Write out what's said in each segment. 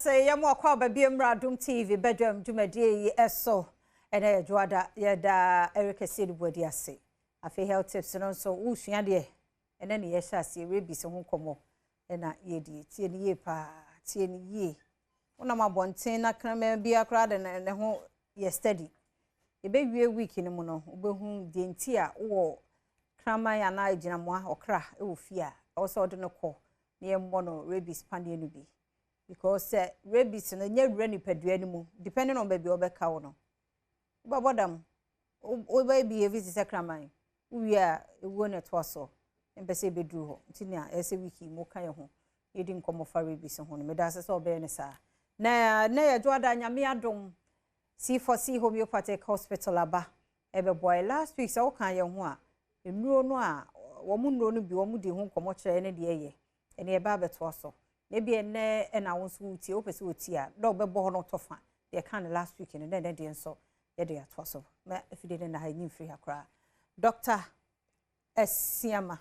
say ya mo akwa ba biem Adom TV Badwam dwumadie eso ene yadwada yada Erica Sedubodi ase afi health tips no so usua de ene ne yesha ase rebis ho komo ena yedi tie ne ye pa tie ne ye una mabonten na krama bia kra de ne ho ye steady e be wie week ni mu no obehu de nti a wo krama ya na agina mo okra e wo fia also de no ko ne mo no rebis pande no bi because rabies no nya wura ni padua ni mu depending on baby obeka wo no babodam o baby e visit sakraman we are ewo na to so empese bedru ho ntinia ese wiki mo kan ho yedi nkomo fa rabies ho no me da se obe ne sa na ya joada nyame Adom C4C Homeopathic Hospital aba ebe boy last week so kan ye ho a enuro no a wo mu nuro no bi wo mu di ho nkomo kire ne de ye ene e ba beto so maybe ene na wonso uti opese oti a dog be bo no tofa they can last week and then they so ye dey atoso me afide na ha nyin free akra Dr. Esiama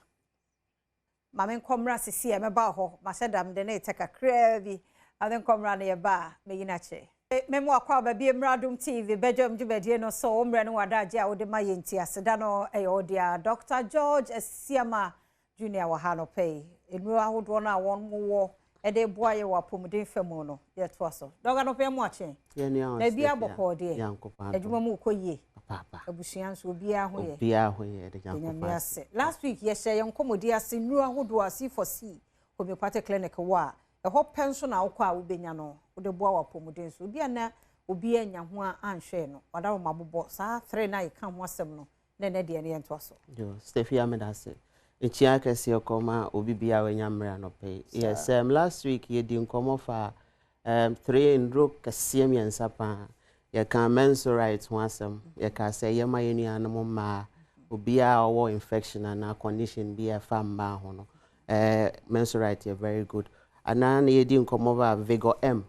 mamen komra sisi e me ba ho ma sedam de na eteka kra bi aden komra na ye ba me yina che me mo akwa ba bi Adom TV Badwam dwumadie no so omre no wadaje a wode ma yenti aseda no e yo dia Dr. George Esiama Junior wa ha no pay enu ahodo na won wo ede boaye wa pomuden femu no ye to so doga no pe mu achen ye ni na bia boko de adwuma mu koyie papa abusuan so bia ho ye de jankopa last week ye share ye nkomodi ase nu ahodo a C4C Homeopathic clinic wa e ho pension na akwa wo benya no wo de boa wa pomuden so bia na obi anya ho a anhwe no wada wo mabobo sa 3 na ye kan ho asem no na de ne ye to so yo Stefia medase Chia kesi okoma obi bia wenya mra no pay. Yes, last week ye di nkomo fa 3 ndro kese miensa pa. Ye kan mensurate ho asem. Ye ka say ye ma yenu anamo ma obi a owo infection and condition be a famba ho no. Mensurate ye very good. Anan ye di nkomo va Vigor M.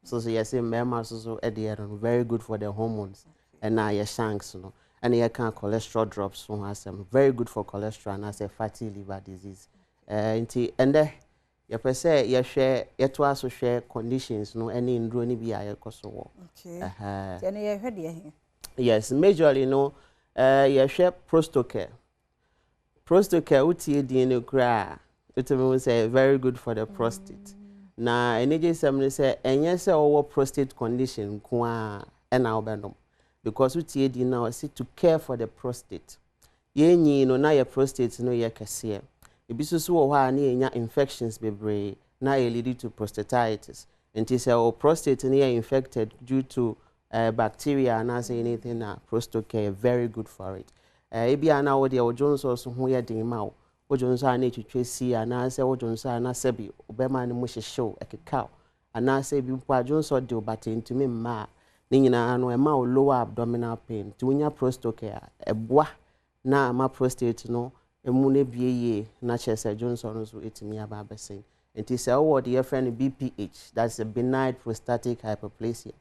So yes, mema so e dey very good for the hormones. And na ye shanks no. And you can cholesterol drops from asem very good for cholesterol and as a fatty liver disease. And there you per se you share you to also share conditions no any indro ni bia ye koso. Okay. Then you heard here. Yes, majorly no you share prostocare. Prostocare uti di no kra it mean say very good for the prostate. Na energy some say enye say owo prostate condition kwa na obenom. Because we di now see to care for the prostate. Ye nyi no na your prostate no ye kese. Ebi so wo ha na enya infections bebre na ye lead to prostatitis. And it say prostate no ye infected due to bacteria and as anything na prostocare very good for it. Ebi ana wo de ojonso so ho ye din ma wo. Ojonso ana twetwe si ana say ojonso ana sebi obema ne mo hyehyew ekeka. Ana say bi mpo ojonso de obate ntumi ma Nina no ema o lower abdominal pain to unya prostocare eboa na ama prostate no emu ne bieye na chese Johnson so etimi aba besen enti se wo de friend BPH that's a benign prostatic hyperplasia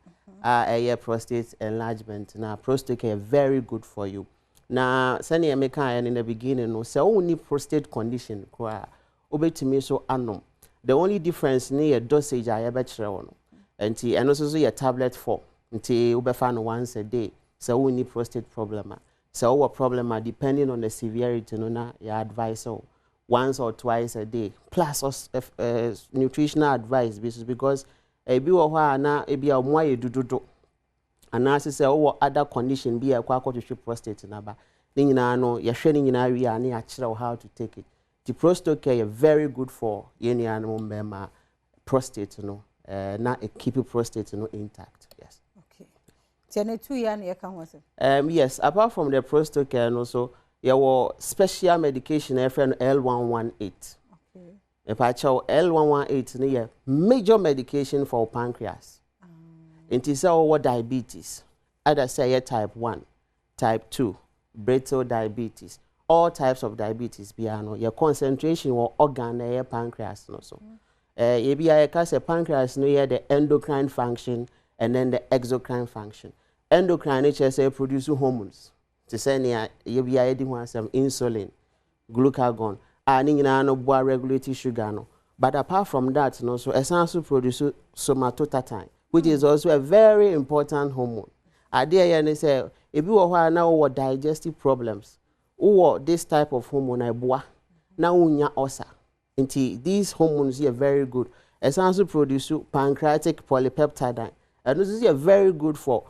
a prostate enlargement na prostocare very good for you na sani emeka in the beginning no se only prostate condition kwa obetimi so anom the only difference near dosage I ebe kire wo no enti eno so your tablet form until ubefa once a day. So we need prostate problem. So our problem depending on the severity, no na your advice once or twice a day. Plus nutritional advice because a bi wo ha na e bia mo aye dududu. Ana say our other condition be a kwakwo to prostate na ba. Ni nyina no ye hwe ni nyina wi a na akire how to take it. The prostocare is very good for any animal member prostate no. Na keep your prostate no intact. Yes. Yes, apart from the prostocare and also your special medication L118. Okay. If I show L118 is major medication for pancreas. It is our diabetes. Either say type 1, type 2, brittle diabetes, all types of diabetes biano. Your concentration or organ your pancreas no so. Pancreas no the endocrine function and then the exocrine function. Endocrine HSA produce hormones. To say near you some insulin, glucagon, and no boa regulatory sugar no. But apart from that, you know, so essentially produce somatostatine, which is also a very important hormone. Idea and say if you are now digestive problems, or this type of hormone I boa now unya osa. These hormones are very good. Essentially produce pancreatic polypeptide, and this is very good for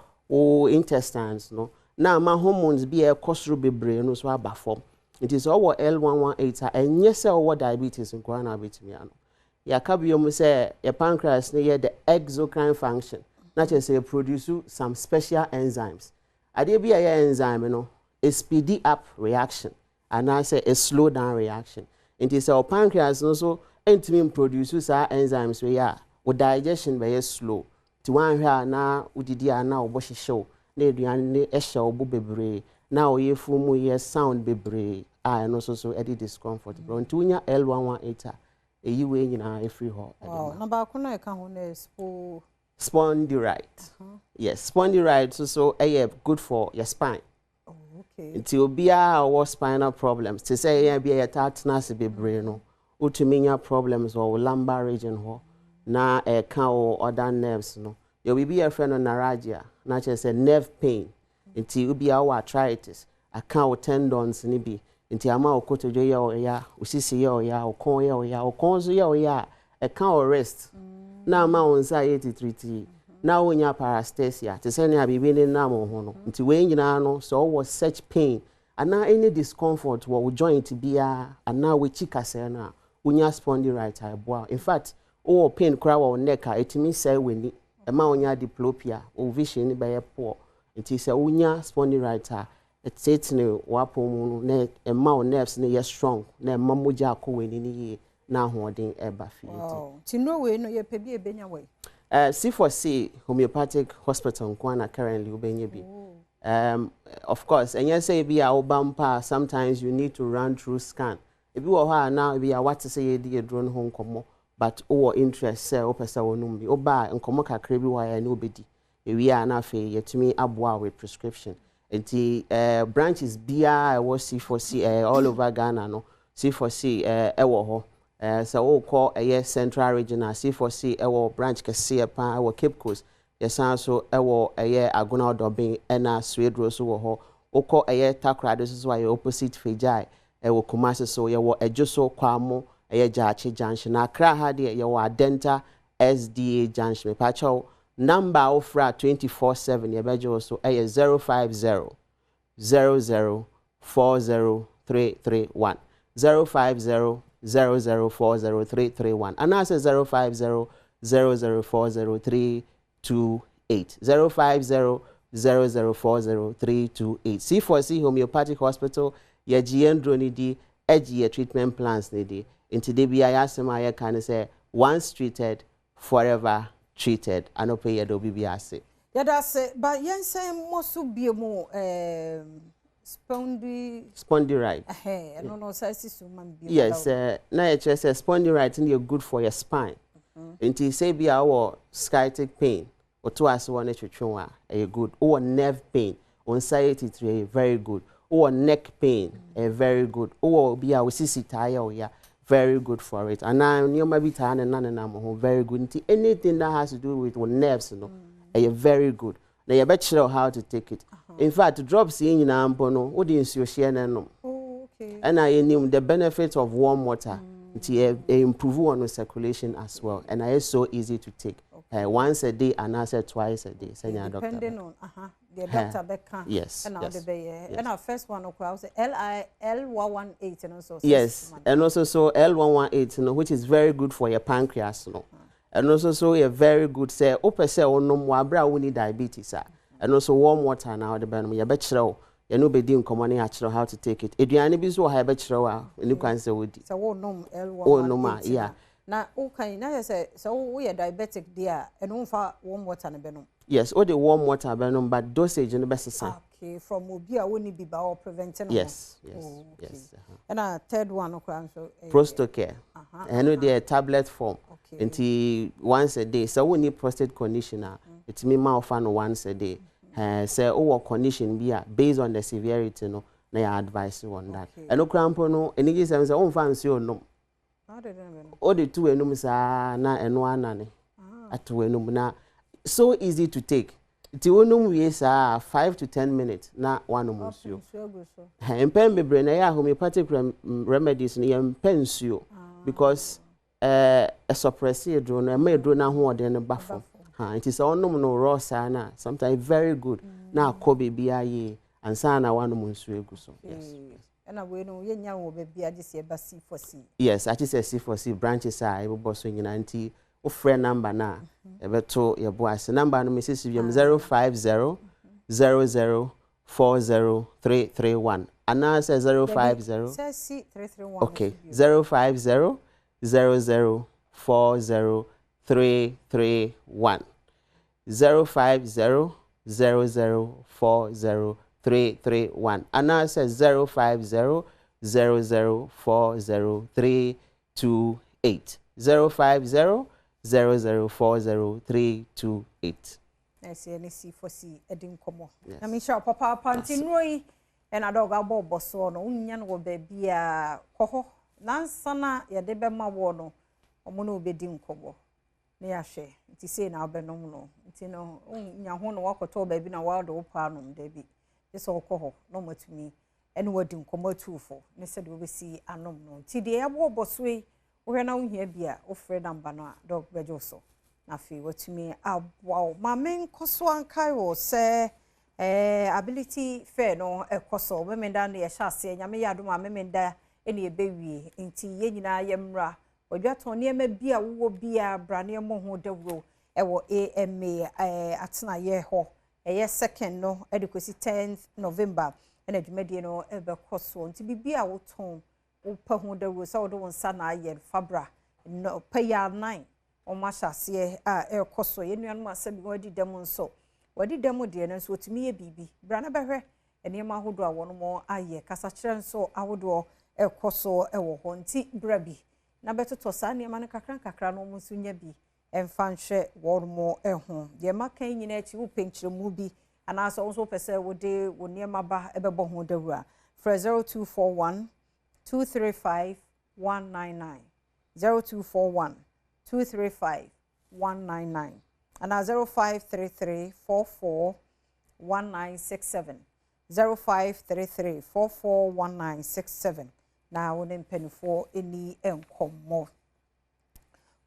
intestines. No, now my hormones be a costro be brain so aba form. It is our L118 and yes our diabetes in guana bitmiano. Ya kabium say your pancreas near the exocrine function. Not just say produce some special enzymes. Ade be a enzyme, you know, a speedy up reaction, and I say a slow down reaction. It is our pancreas also intimate produces our enzymes we are with digestion very slow. To one here now udidia now wash show. Ne duane e show bebre. Now ye fumu ye sound bebre. And also so edit discomfort. But until L118 a you in a free hall. Oh, number kuna can spondylite. Yes, spondylite so good for your spine. Oh, okay. Until be our spinal problems. To say be a tartness be brain. Utuminya problems or lumbar region ho. Na a cow or other nerves no. You will be a friend on neuralgia, not just a nerve pain. Until you be our arthritis. A cow tendons nibi. Until ama okoto joya or ya, usisi ya or con ya or cons ya a cow rest. Now ma anxiety treaty. Now when you paresthesia, to send you be winning now hono. Until when you know so was such pain. And now any discomfort will join to be and now we chika say now. Unya spondylite. In fact, oh pain cry or neck, it means say when ema unya diplopia or vision by a poor. It is a unya spondylite. It's ne wapo ne ema nerves ne strong. Ne mamuja ko weni ni na holding eba fit. Wow. To know we no ye pebi ebenya way. C4C Homeopathic Hospital Kwana currently ubenya bi. Of course, and you say be a bumper, sometimes you need to run through scan. If you are now be a what to say a drone home como, but or interest say opesa onumbi oba and komoka krebi wire nobody. We are now fair to me abwa with prescription. And the branches BI was C4C all over Ghana no C4C ewo so call a central regional C4C ewo branch kese pa ewo Cape Coast. Yes, also a year agona dobbing and a sweet rose ho oko a year takra. This is why opposite Fejai will come so you were a juso kwamo a jachi junction. Accra had your Denta SDA junction. Pacho number of 24/7 your bedjo so a 050 00 40331 050 0040 and I say 050 0040 328 050 0040 C4C Homeopathic Hospital ye GN drone di edge treatment plans ne into the BIA can say once treated forever treated anope ye do bibiase yeah that's it but yen say mosu biemo spondylite no say man yes na ye say spondylite is good for your spine until say be our sciatic pain or to us one a good or nerve pain anxiety very good or neck pain very good or be our sisi tire yeah very good for it and now you might be tired and very good until anything that has to do with nerves you know very good now you better how to take it in fact drops in ampono what is your share no okay and I knew the benefits of warm water to improve on circulation as well and it's so easy to take once a day and I said twice a day depending on the doctor Becca yes and yes. And our first one was L118 and also yes and also so L118 you know, which is very good for your pancreas you know. And also so a very good say open say no more we need diabetes and also warm water now the ben you better you know be doing common actually how to take it eduane bi so ha better you can say we so wo nom L118 oh no ma yeah na okay na say so we are diabetic there and umfa warm water na benom yes all the warm water benom but dosage no be same okay from obi a woni bi ba or preventing yes okay. Yes and a third one so Prostocare and the tablet form until once a day so we need prostate conditioner it me ma offer once a day say our condition be based on the severity no na your advice on that and no crampo no any say on fancy no o de tu enum sa na eno anane ato enum na so easy to take ti onum wie sa 5 to 10 minutes na one monsuo empen bebre na ya homeopathic remedies ni empen suo because suppress edro na ma edro na ho ode ne bafo it is onum no raw sa na sometimes very good na akobe bia ye ansa na one monsuo egu so yes. And we know you know baby I just say C4C. Yes, I just say C4C branches are able boss in anti or friend number na ebeto your boss number no Mrs. 050 0040331 and now says 050 says C331 okay 050 0040331 050 0040331 and now says 050 0040328 050 0040328. I say any C4C Adom komo. Na me sha papa pantinroi and adoga bobo so no unya no baby a koho nansa na ye de be ma wo no omo no obedi nkobo na ya hwe nti sei na obenom no nti no unya ho no wakoto baby na wa do pa anom da bi this koho no matumi ene wadi nkomo tuufo ne se de obesi anom no nti de ya bobo so yi wo na unhia bia wo frɛ number no a dog bejo so na fi watumi wow ma men koso ankai wo se ability fair no ekoso me menda na ye hyase nyame ya do ma me menda ene ebewie nti ye nyina ye mra odwaton ne ma bia wo bia brane mo ho dawro ewo AMA atena ye ho eye second no edikosi 10th November ene dwumedie no ebekoso nti bibia wo ton wo pa ho dawro sa wo do nsa na aye fabra no paya 9 o ma hyase ekoso ye nuanu asabi wadi dem nso wadi dem de no nso otimi ye bibi brana behwe ene ma hodo a wono mo aye kasa kire nso ahodo ekoso ewo ho nti brabi na betoto sa ne ma ne kakra no mo nso nya bi emfa nhwe wono mo eho de ma kan nyina achi wo penkyere mu bi ana so nso pese wo de wo ne ma ba ebebo ho dawura for 0241 235 199 0241 235 199 and 0533 44 1967 0533 44 1967 na wonen penifo eni enkomo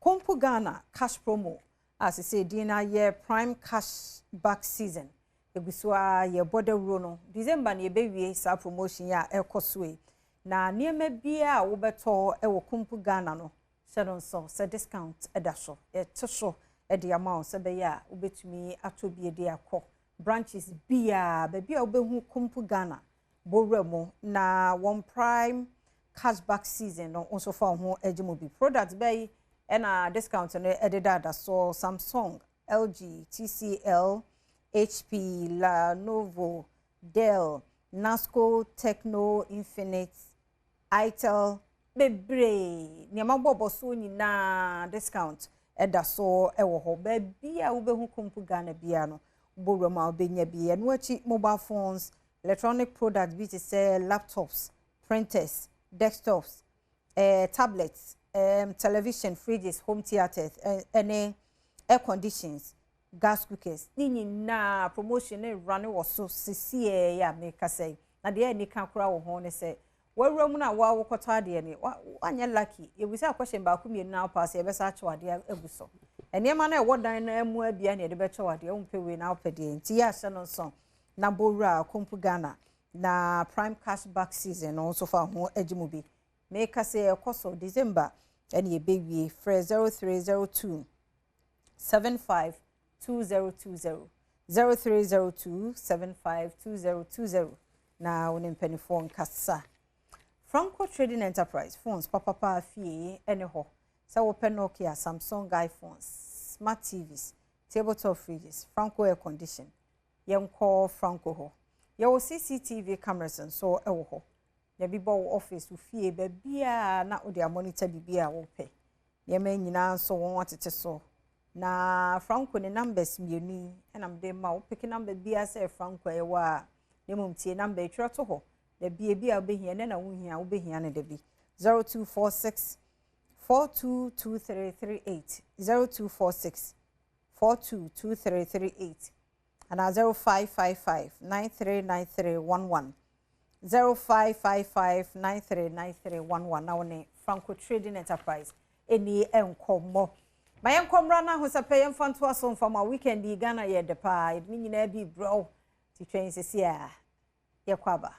Kompu Ghana cash promo as I say dina ye prime cash back season egusua ye border ro no December na ebewie sa promotion ya ekoswe na niema bia wo beto ewo Kompu Ghana no so se discount edasho etosho edi amount se be ya obetumi atobie de akọ branches bia be bia obehu Kompu Ghana boremo na one prime cashback season no also for ho ejimobi products be na discount no ededa so Samsung, LG, TCL, HP, Lenovo, Dell, Nasco, Tecno, Infinix, Itel bebre niama bobo so nyina discount eda so ewo ho ba bia wo behu Kompu Ghana bia no borwa ma obenya bia no achi mobile phones electronic products be to say laptops printers desktops tablets television fridges home theaters any air conditions gas cookers ni na promotion e run wo so sisi ya make say na de ni kan kura wo ho ne say wawura na wa wokoto ade ne wanya lucky e bisa question ba ku mienu na pass e be sa acho ade eguso enema na e wodan na emu abia ne de be cho ade umpe we na opede nti ya hye no so na bowura Kompu Ghana na prime cash back season also fa ho ajimubi make say ekoso December ene e bewie free 0302 752020 0302 752020 na wonen penifon kasa Franco Trading Enterprise phones papa fie ene ho sa wo Nokia Samsung iPhones smart TVs tabletop fridges Franco air condition yenko Franco ho ye wo CCTV cameras so ewo ho ye bi bo office fie ba bia na wo dia monitor bibia wo pe ye ma nyina so won watete so na Franco ne numbers mienu enam de ma wo pick number bia say Franco ye wa ne mum tie number etwa to ho da bia obehia ne na wohia obehia ne da bi 0246 422338 0246 422338 and 0555 939311 0555 939311 now ne Franco Trading Enterprise eni enkomo mayen komra na ho sape yem fanto aso from a weekend Ghana ye de pa ni nyina bi bro ti twen sisi a ye kwaba